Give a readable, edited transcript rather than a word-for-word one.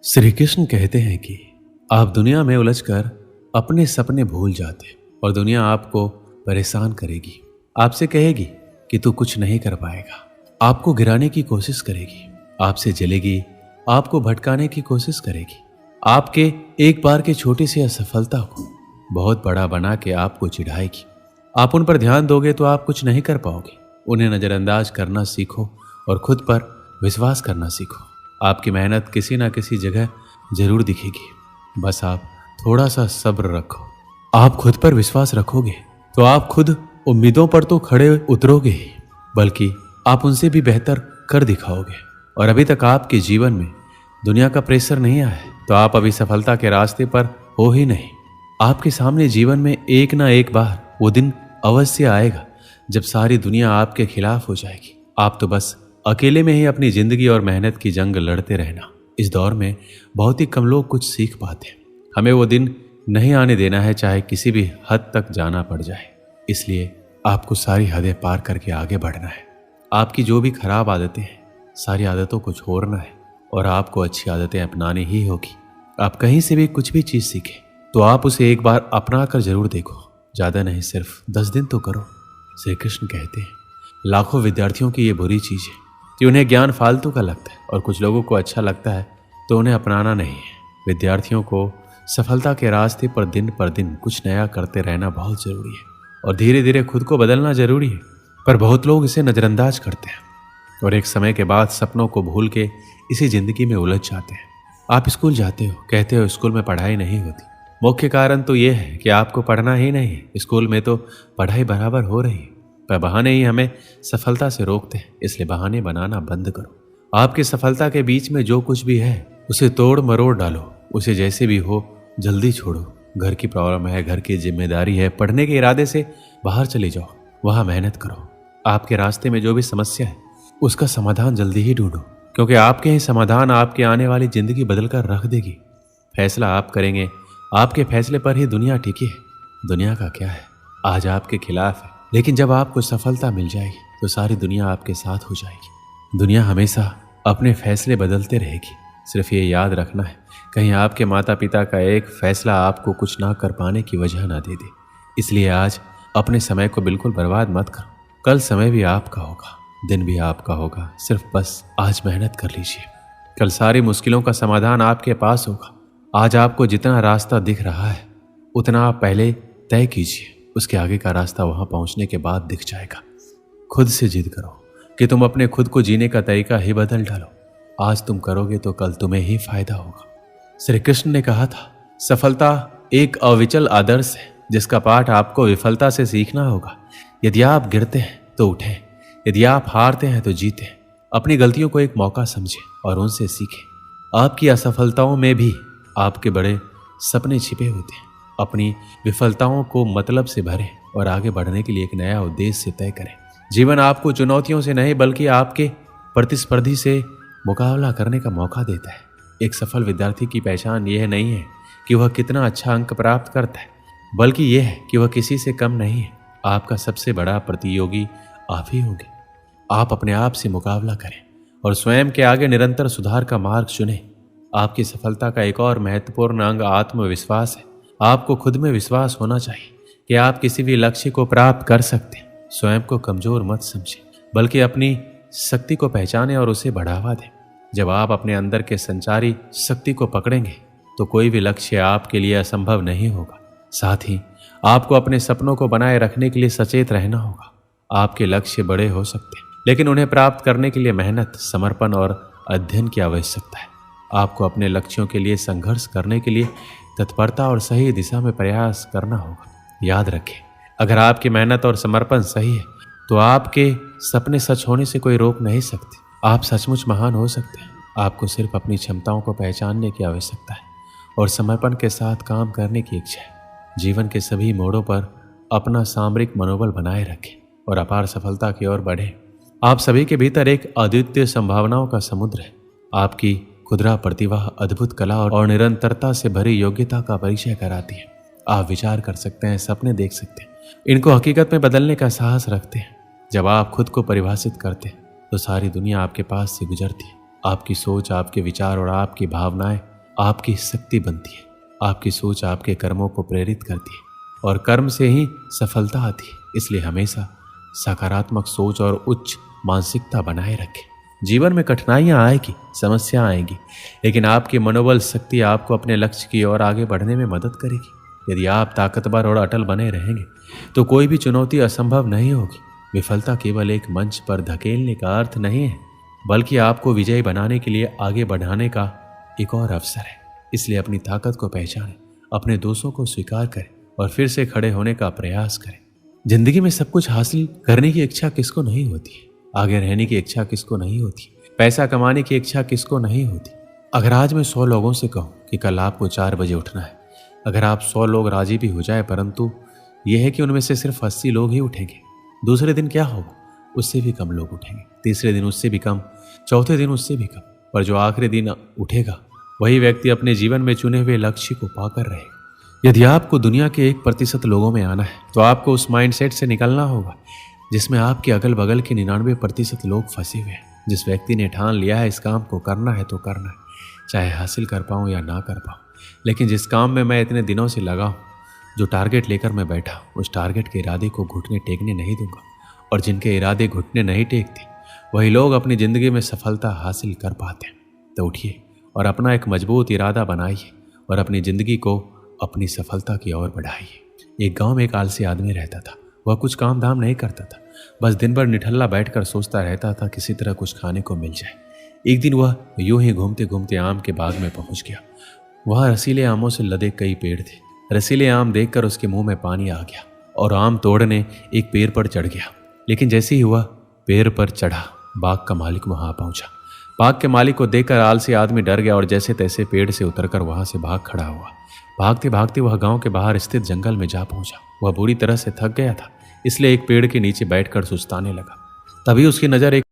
श्री कृष्ण कहते हैं कि आप दुनिया में उलझकर अपने सपने भूल जाते और दुनिया आपको परेशान करेगी। आपसे कहेगी कि तू कुछ नहीं कर पाएगा, आपको गिराने की कोशिश करेगी, आपसे जलेगी, आपको भटकाने की कोशिश करेगी, आपके एक बार के छोटी सी असफलता को बहुत बड़ा बना के आपको चिढ़ाएगी। आप उन पर ध्यान दोगे तो आप कुछ नहीं कर पाओगे। उन्हें नज़रअंदाज करना सीखो और खुद पर विश्वास करना सीखो। आपकी मेहनत किसी ना किसी जगह जरूर दिखेगी, बस आप थोड़ा सा सब्र रखो। आप खुद पर विश्वास रखोगे तो आप खुद उम्मीदों पर तो खड़े उतरोगे ही, बल्कि आप उनसे भी बेहतर कर दिखाओगे। और अभी तक आपके जीवन में दुनिया का प्रेशर नहीं आया है तो आप अभी सफलता के रास्ते पर हो ही नहीं। आपके सामने जीवन में एक ना एक बार वो दिन अवश्य आएगा जब सारी दुनिया आपके खिलाफ हो जाएगी। आप तो बस अकेले में ही अपनी जिंदगी और मेहनत की जंग लड़ते रहना। इस दौर में बहुत ही कम लोग कुछ सीख पाते हैं। हमें वो दिन नहीं आने देना है, चाहे किसी भी हद तक जाना पड़ जाए। इसलिए आपको सारी हदें पार करके आगे बढ़ना है। आपकी जो भी खराब आदतें हैं, सारी आदतों को छोड़ना है और आपको अच्छी आदतें अपनानी ही होगी। आप कहीं से भी कुछ भी चीज़ सीखें तो आप उसे एक बार अपना कर जरूर देखो। ज़्यादा नहीं, सिर्फ 10 दिन तो करो। श्री कृष्ण कहते हैं लाखों विद्यार्थियों की ये बुरी चीज़ है कि उन्हें ज्ञान फालतू का लगता है और कुछ लोगों को अच्छा लगता है तो उन्हें अपनाना नहीं है। विद्यार्थियों को सफलता के रास्ते पर दिन कुछ नया करते रहना बहुत ज़रूरी है और धीरे धीरे खुद को बदलना ज़रूरी है, पर बहुत लोग इसे नज़रअंदाज करते हैं और एक समय के बाद सपनों को भूल के इसी ज़िंदगी में उलझ जाते हैं। आप स्कूल जाते हो, कहते हो स्कूल में पढ़ाई नहीं होती। मुख्य कारण तो ये है कि आपको पढ़ना ही नहीं है। स्कूल में तो पढ़ाई बराबर हो रही है, पर बहाने ही हमें सफलता से रोकते हैं। इसलिए बहाने बनाना बंद करो। आपकी सफलता के बीच में जो कुछ भी है उसे तोड़ मरोड़ डालो। उसे जैसे भी हो जल्दी छोड़ो। घर की प्रॉब्लम है, घर की जिम्मेदारी है, पढ़ने के इरादे से बाहर चले जाओ, वहां मेहनत करो। आपके रास्ते में जो भी समस्या है उसका समाधान जल्दी ही ढूंढो, क्योंकि आपके ही समाधान आपके आने वाली जिंदगी बदल कर रख देगी। फैसला आप करेंगे, आपके फैसले पर ही दुनिया टिकी है। दुनिया का क्या है, आज आपके खिलाफ है, लेकिन जब आपको सफलता मिल जाएगी तो सारी दुनिया आपके साथ हो जाएगी। दुनिया हमेशा अपने फैसले बदलते रहेगी। सिर्फ ये याद रखना है कहीं आपके माता पिता का एक फैसला आपको कुछ ना कर पाने की वजह ना दे दे। इसलिए आज अपने समय को बिल्कुल बर्बाद मत करो। कल समय भी आपका होगा, दिन भी आपका होगा। सिर्फ बस आज मेहनत कर लीजिए, कल सारी मुश्किलों का समाधान आपके पास होगा। आज आपको जितना रास्ता दिख रहा है उतना आप पहले तय कीजिए, उसके आगे का रास्ता वहां पहुंचने के बाद दिख जाएगा। खुद से जिद करो कि तुम अपने खुद को जीने का तरीका ही बदल डालो। आज तुम करोगे तो कल तुम्हें ही फायदा होगा। श्री कृष्ण ने कहा था सफलता एक अविचल आदर्श है जिसका पाठ आपको विफलता से सीखना होगा। यदि आप गिरते हैं तो उठें, यदि आप हारते हैं तो जीतें। अपनी गलतियों को एक मौका समझें और उनसे सीखें। आपकी असफलताओं में भी आपके बड़े सपने छिपे होते हैं। अपनी विफलताओं को मतलब से भरें और आगे बढ़ने के लिए एक नया उद्देश्य तय करें। जीवन आपको चुनौतियों से नहीं बल्कि आपके प्रतिस्पर्धी से मुकाबला करने का मौका देता है। एक सफल विद्यार्थी की पहचान यह नहीं है कि वह कितना अच्छा अंक प्राप्त करता है, बल्कि यह है कि वह किसी से कम नहीं है। आपका सबसे बड़ा प्रतियोगी आप ही होंगे। आप अपने आप से मुकाबला करें और स्वयं के आगे निरंतर सुधार का मार्ग चुनें। आपकी सफलता का एक और महत्वपूर्ण अंग आत्मविश्वास है। आपको खुद में विश्वास होना चाहिए कि आप किसी भी लक्ष्य को प्राप्त कर सकते हैं। स्वयं को कमजोर मत समझें, बल्कि अपनी शक्ति को पहचानें और उसे बढ़ावा दें। जब आप अपने अंदर के संचारी शक्ति को पकड़ेंगे तो कोई भी लक्ष्य आपके लिए असंभव नहीं होगा। साथ ही आपको अपने सपनों को बनाए रखने के लिए सचेत रहना होगा। आपके लक्ष्य बड़े हो सकते हैं, लेकिन उन्हें प्राप्त करने के लिए मेहनत, समर्पण और अध्ययन की आवश्यकता है। आपको अपने लक्ष्यों के लिए संघर्ष करने के लिए तत्परता और सही दिशा में प्रयास करना होगा। याद रखें, अगर आपकी मेहनत और समर्पण सही है तो आपके सपने सच होने से कोई रोक नहीं सकते। आप सचमुच महान हो सकते हैं। आपको सिर्फ अपनी क्षमताओं को पहचानने की आवश्यकता है और समर्पण के साथ काम करने की इच्छा है। जीवन के सभी मोड़ों पर अपना सामरिक मनोबल बनाए रखें और अपार सफलता की ओर बढ़ें। आप सभी के भीतर एक अद्वितीय संभावनाओं का समुद्र है। आपकी खुदरा प्रतिभा अद्भुत कला और निरंतरता से भरी योग्यता का परिचय कराती है। आप विचार कर सकते हैं, सपने देख सकते हैं, इनको हकीकत में बदलने का साहस रखते हैं। जब आप खुद को परिभाषित करते हैं तो सारी दुनिया आपके पास से गुजरती है। आपकी सोच, आपके विचार और आपकी भावनाएं आपकी शक्ति बनती है। आपकी सोच आपके कर्मों को प्रेरित करती है और कर्म से ही सफलता आती है। इसलिए हमेशा सकारात्मक सोच और उच्च मानसिकता बनाए रखें। जीवन में कठिनाइयां आएगी, समस्या आएगी, लेकिन आपकी मनोबल शक्ति आपको अपने लक्ष्य की ओर आगे बढ़ने में मदद करेगी। यदि आप ताकतवर और अटल बने रहेंगे तो कोई भी चुनौती असंभव नहीं होगी। विफलता केवल एक मंच पर धकेलने का अर्थ नहीं है, बल्कि आपको विजयी बनाने के लिए आगे बढ़ाने का एक और अवसर है। इसलिए अपनी ताकत को पहचानें, अपने दोषों को स्वीकार करें और फिर से खड़े होने का प्रयास करें। जिंदगी में सब कुछ हासिल करने की इच्छा किसको नहीं होती है? आगे रहने की इच्छा किसको नहीं होती? पैसा कमाने की इच्छा किसको नहीं होती? अगर आज मैं 100 लोगों से कहूं कि कल आपको 4 बजे उठना है, अगर आप 100 लोग राजी भी हो जाए, परंतु यह है कि उनमें से सिर्फ 80 लोग ही उठेंगे, दूसरे दिन क्या होगा? उससे भी कम लोग उठेंगे, तीसरे दिन उससे भी कम, चौथे दिन उससे भी कम, पर जो आखिरी दिन उठेगा वही व्यक्ति अपने जीवन में चुने हुए लक्ष्य को पाकर रहेगा। यदि आपको दुनिया के 1% लोगों में आना है तो आपको उस माइंडसेट से निकलना होगा जिसमें आपके अगल बगल के 99% लोग फंसे हुए हैं। जिस व्यक्ति ने ठान लिया है इस काम को करना है तो करना है, चाहे हासिल कर पाऊँ या ना कर पाऊँ, लेकिन जिस काम में मैं इतने दिनों से लगा हूँ, जो टारगेट लेकर मैं बैठा हूँ, उस टारगेट के इरादे को घुटने टेकने नहीं दूंगा। और जिनके इरादे घुटने नहीं टेकते वही लोग अपनी ज़िंदगी में सफलता हासिल कर पाते हैं। तो उठिए और अपना एक मजबूत इरादा बनाइए और अपनी ज़िंदगी को अपनी सफलता की ओर बढ़ाइए। एक गांव में एक आलसी आदमी रहता था। वह कुछ काम धाम नहीं करता था, बस दिन भर निठल्ला बैठकर सोचता रहता था किसी तरह कुछ खाने को मिल जाए। एक दिन वह यूं ही घूमते घूमते आम के बाग में पहुंच गया। वहाँ रसीले आमों से लदे कई पेड़ थे। रसीले आम देखकर उसके मुंह में पानी आ गया और आम तोड़ने एक पेड़ पर चढ़ गया। लेकिन जैसे ही वह पेड़ पर चढ़ा, बाग का मालिक वहां पहुंचा। बाग के मालिक को देखकर आलसी आदमी डर गया और जैसे तैसे पेड़ से उतरकर वहां से भाग खड़ा हुआ। भागते भागते वह गांव के बाहर स्थित जंगल में जा पहुंचा। वह बुरी तरह से थक गया था, इसलिए एक पेड़ के नीचे बैठकर सुस्ताने लगा। तभी उसकी नजर एक